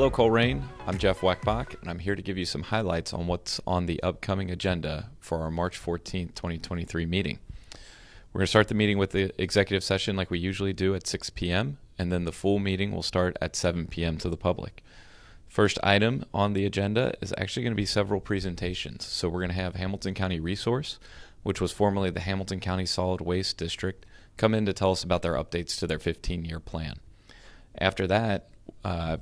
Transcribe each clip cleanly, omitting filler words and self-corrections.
Hello, Colerain. I'm Jeff Weckbach, and I'm here to give you some highlights on what's on the upcoming agenda for our March 14th, 2023 meeting. We're going to start the meeting with the executive session like we usually do at 6 p.m., and then the full meeting will start at 7 p.m. to the public. First item on the agenda is actually going to be several presentations. So we're going to have Hamilton County Resource, which was formerly the Hamilton County Solid Waste District, come in to tell us about their updates to their 15-year plan. After that,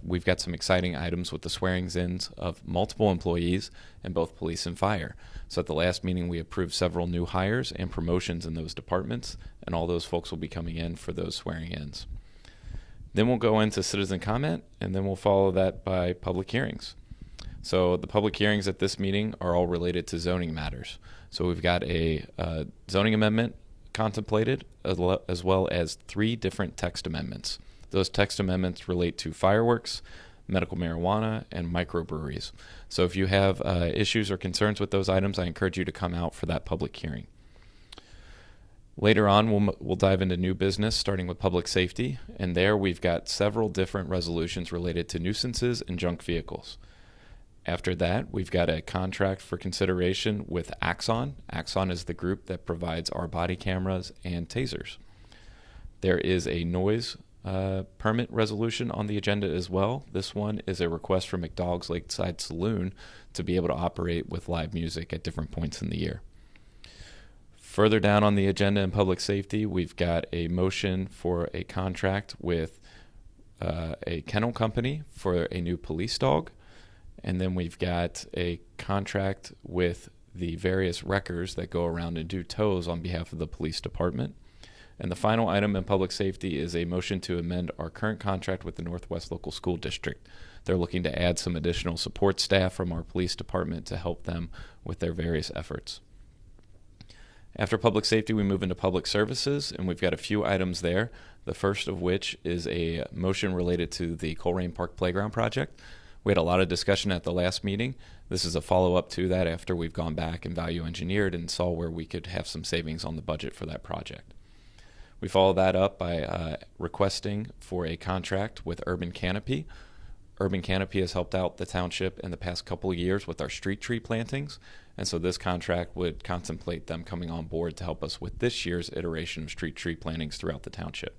we've got some exciting items with the swearings-ins of multiple employees in both police and fire. So at the last meeting, we approved several new hires and promotions in those departments, and all those folks will be coming in for those swearing-ins. Then we'll go into citizen comment, and then we'll follow that by public hearings. So the public hearings at this meeting are all related to zoning matters. So we've got a zoning amendment contemplated, as well as 3 different text amendments. Those text amendments relate to fireworks, medical marijuana, and microbreweries. So if you have issues or concerns with those items, I encourage you to come out for that public hearing. Later on, we'll dive into new business, starting with public safety, and there we've got several different resolutions related to nuisances and junk vehicles. After that, we've got a contract for consideration with Axon. Axon is the group that provides our body cameras and tasers. There is a noise permit resolution on the agenda as well. This one is a request from McDogg's Lakeside Saloon to be able to operate with live music at different points in the year. Further down on the agenda in public safety, we've got a motion for a contract with a kennel company for a new police dog. And then we've got a contract with the various wreckers that go around and do tows on behalf of the police department. And the final item in public safety is a motion to amend our current contract with the Northwest Local School District. They're looking to add some additional support staff from our police department to help them with their various efforts. After public safety, we move into public services, and we've got a few items there. The first of which is a motion related to the Colerain Park Playground project. We had a lot of discussion at the last meeting. This is a follow-up to that after we've gone back and value engineered and saw where we could have some savings on the budget for that project. We follow that up by requesting for a contract with Urban Canopy. Urban Canopy has helped out the township in the past couple of years with our street tree plantings, and so this contract would contemplate them coming on board to help us with this year's iteration of street tree plantings throughout the township.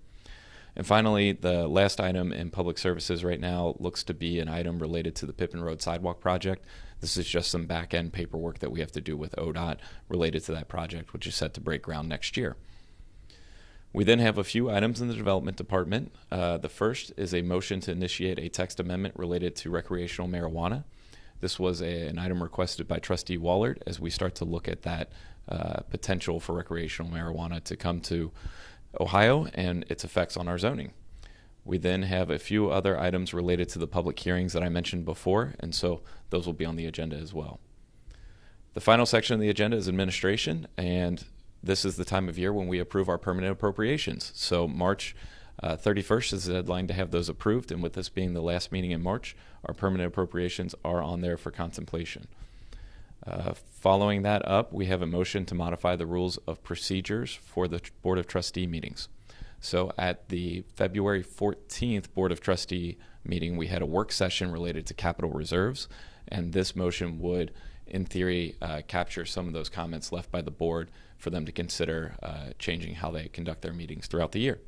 And finally, the last item in public services right now looks to be an item related to the Pippin Road Sidewalk project. This is just some back-end paperwork that we have to do with ODOT related to that project, which is set to break ground next year. We then have a few items in the development department. The first is a motion to initiate a text amendment related to recreational marijuana. This was an item requested by Trustee Wallard as we start to look at that potential for recreational marijuana to come to Ohio and its effects on our zoning. We then have a few other items related to the public hearings that I mentioned before, and so those will be on the agenda as well. The final section of the agenda is administration, and this is the time of year when we approve our permanent appropriations. So March 31st is the deadline to have those approved, and with this being the last meeting in March, our permanent appropriations are on there for contemplation. Following that up, we have a motion to modify the rules of procedures for the Board of Trustee meetings. So at the February 14th Board of Trustee meeting, we had a work session related to capital reserves, and this motion would, in theory, capture some of those comments left by the board for them to consider changing how they conduct their meetings throughout the year.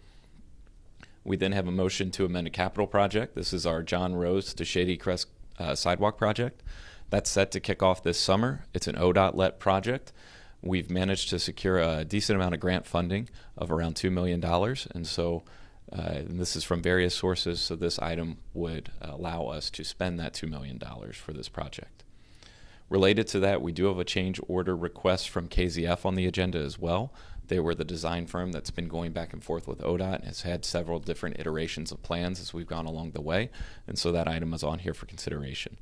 We then have a motion to amend a capital project. This is our John Rose to Shady Crest sidewalk project. That's set to kick off this summer. It's an ODOT-led project. We've managed to secure a decent amount of grant funding of around $2 million, and so and this is from various sources, so this item would allow us to spend that $2 million for this project. Related to that, we do have a change order request from KZF on the agenda as well. They were the design firm that's been going back and forth with ODOT and has had several different iterations of plans as we've gone along the way, and so that item is on here for consideration.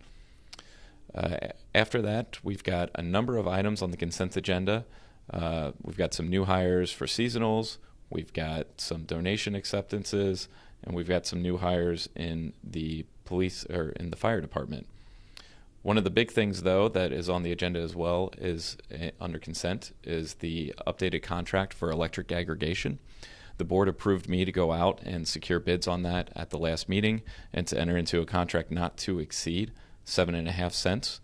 After that, we've got a number of items on the consent agenda. We've got some new hires for seasonals, we've got some donation acceptances, and we've got some new hires in the police or in the fire department. One of the big things, though, that is on the agenda as well is under consent is the updated contract for electric aggregation. The board approved me to go out and secure bids on that at the last meeting and to enter into a contract not to exceed 7.5 cents.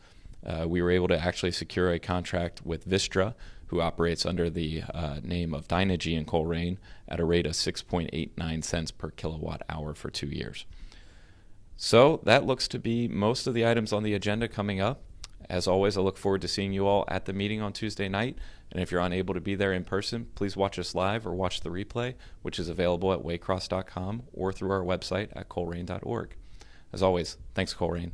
We were able to actually secure a contract with Vistra, who operates under the name of Dynegy in Colerain, at a rate of 6.89 cents per kilowatt hour for 2 years. So that looks to be most of the items on the agenda coming up. As always, I look forward to seeing you all at the meeting on Tuesday night. And if you're unable to be there in person, please watch us live or watch the replay, which is available at waycross.com or through our website at colerain.org. As always, thanks, Colerain.